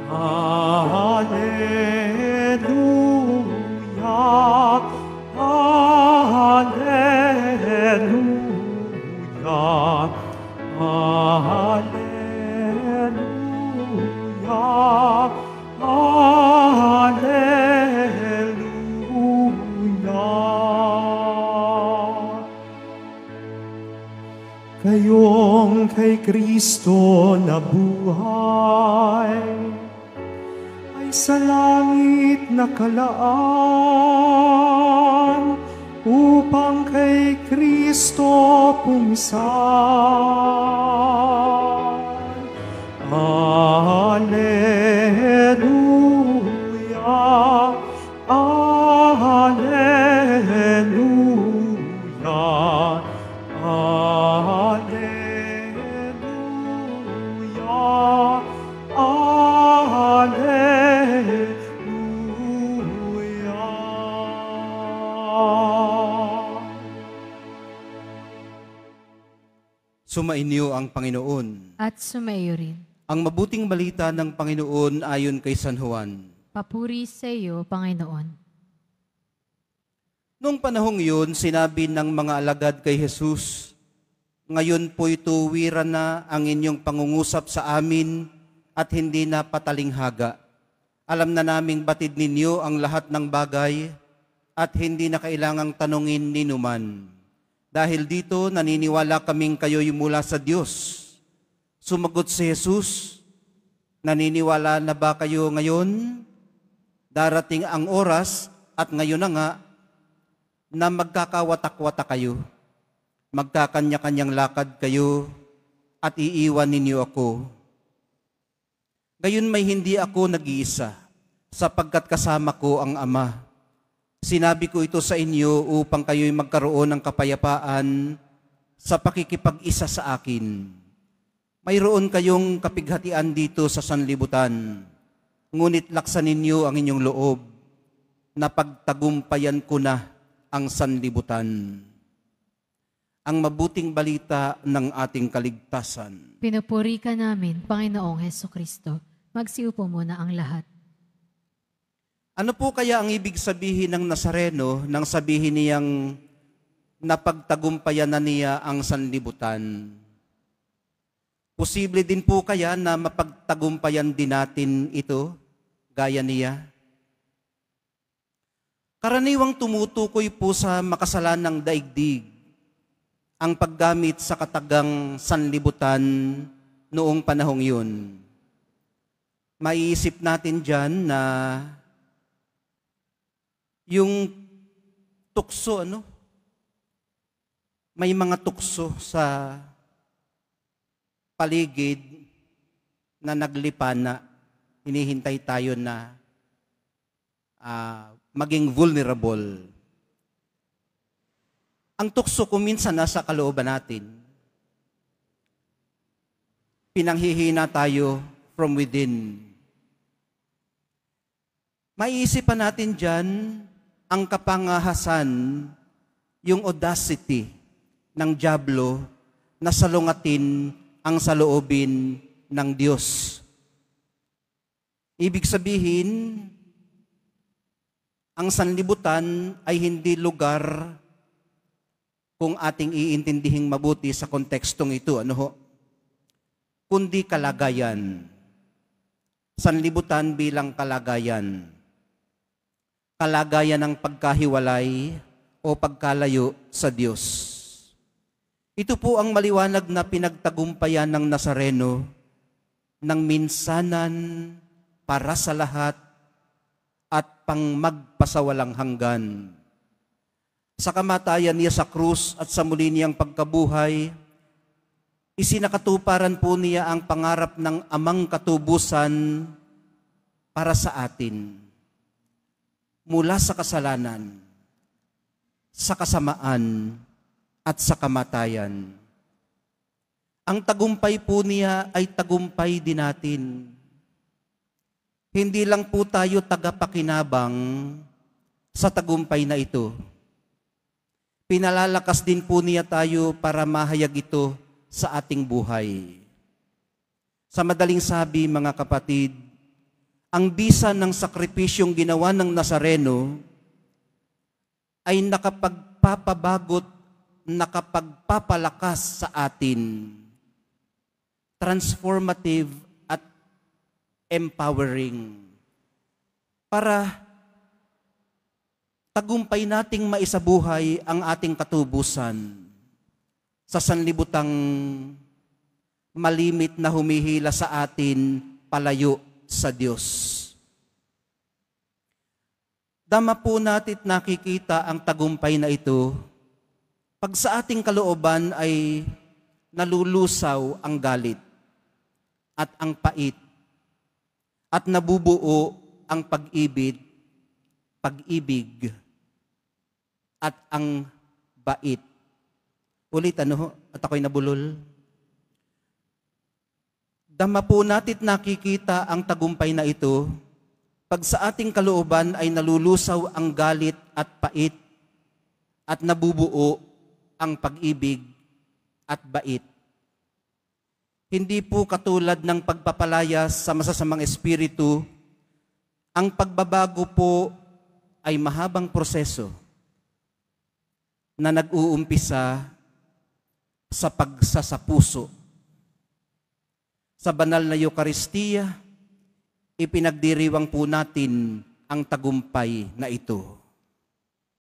Alleluia, Alleluia, Alleluia, Alleluia. Kayong kay Kristo nabuhay, ay sa langit nakalaan, upang kay Kristo pumisan. Alleluia, Alleluia, Alleluia, Alleluia. Sumainyo ang Panginoon. At sumaiyo rin. Ang mabuting balita ng Panginoon ayon kay San Juan. Papuri sa iyo, Panginoon. Noong panahong iyon, sinabi ng mga alagad kay Jesus, "Ngayon po'y tuwiran na ang inyong pangungusap sa amin at hindi na patalinghaga. Alam na naming batid ninyo ang lahat ng bagay at hindi na kailangang tanungin ni numan. Dahil dito, naniniwala kaming kayo'y mula sa Diyos." Sumagot si Jesus, "Naniniwala na ba kayo ngayon? Darating ang oras, at ngayon na nga, na magkakawatak-watak kayo. Magkakanya-kanyang lakad kayo, at iiwan ninyo ako. Gayon may hindi ako nag-iisa, sapagkat kasama ko ang Ama. Sinabi ko ito sa inyo upang kayo'y magkaroon ng kapayapaan sa pakikipag-isa sa akin. Mayroon kayong kapighatian dito sa sanlibutan, ngunit laksan ninyo ang inyong loob, na pagtagumpayan ko na ang sanlibutan." Ang mabuting balita ng ating kaligtasan. Pinupuri ka namin, Panginoong Hesukristo. Magsiupo muna ang lahat. Ano po kaya ang ibig sabihin ng Nazareno nang sabihin niyang napagtagumpayan na niya ang sanlibutan? Posible din po kaya na mapagtagumpayan din natin ito, gaya niya? Karaniwang tumutukoy po sa makasalanang daigdig ang paggamit sa katagang sanlibutan noong panahong yun. Maiisip natin dyan na yung tukso, may mga tukso sa paligid na naglipana, hinihintay tayo na maging vulnerable. Ang tukso kung minsan nasa kalooban natin. Pinanghihina tayo from within. Maiisipan natin dyan ang kapangahasan, yung audacity ng dyablo na salungatin ang saloobin ng Diyos. Ibig sabihin, ang sanlibutan ay hindi lugar kung ating iintindihing mabuti sa kontekstong ito, kundi kalagayan. Sanlibutan bilang kalagayan. Kalagayan ng pagkahiwalay o pagkalayo sa Diyos. Ito po ang maliwanag na pinagtagumpayan ng Nazareno ng minsanan para sa lahat at pang magpasawalang hanggan. Sa kamatayan niya sa krus at sa muli niyang pagkabuhay, isinakatuparan po niya ang pangarap ng amang katubusan para sa atin. Mula sa kasalanan, sa kasamaan, at sa kamatayan. Ang tagumpay po niya ay tagumpay din natin. Hindi lang po tayo tagapakinabang sa tagumpay na ito. Pinalalakas din po niya tayo para mahayag ito sa ating buhay. Sa madaling sabi, mga kapatid, ang bisa ng sakripisyong ginawa ng Nazareno ay nakapagpapabagot, nakapagpapalakas sa atin. Transformative at empowering. Para tagumpay nating maisabuhay ang ating katubusan sa sanlibutang malimit na humihila sa atin palayo sa Diyos. Dama po natin nakikita ang tagumpay na ito pag sa ating kalooban ay nalulusaw ang galit at ang pait at nabubuo ang pag-ibig at ang bait. Ulit at ako'y nabulol. Dama po natin nakikita ang tagumpay na ito pag sa ating kalooban ay nalulusaw ang galit at pait at nabubuo ang pag-ibig at bait. Hindi po katulad ng pagpapalayas sa masasamang espiritu, ang pagbabago po ay mahabang proseso na nag-uumpisa sa pagsasapuso. Sa banal na Eucharistia, ipinagdiriwang po natin ang tagumpay na ito.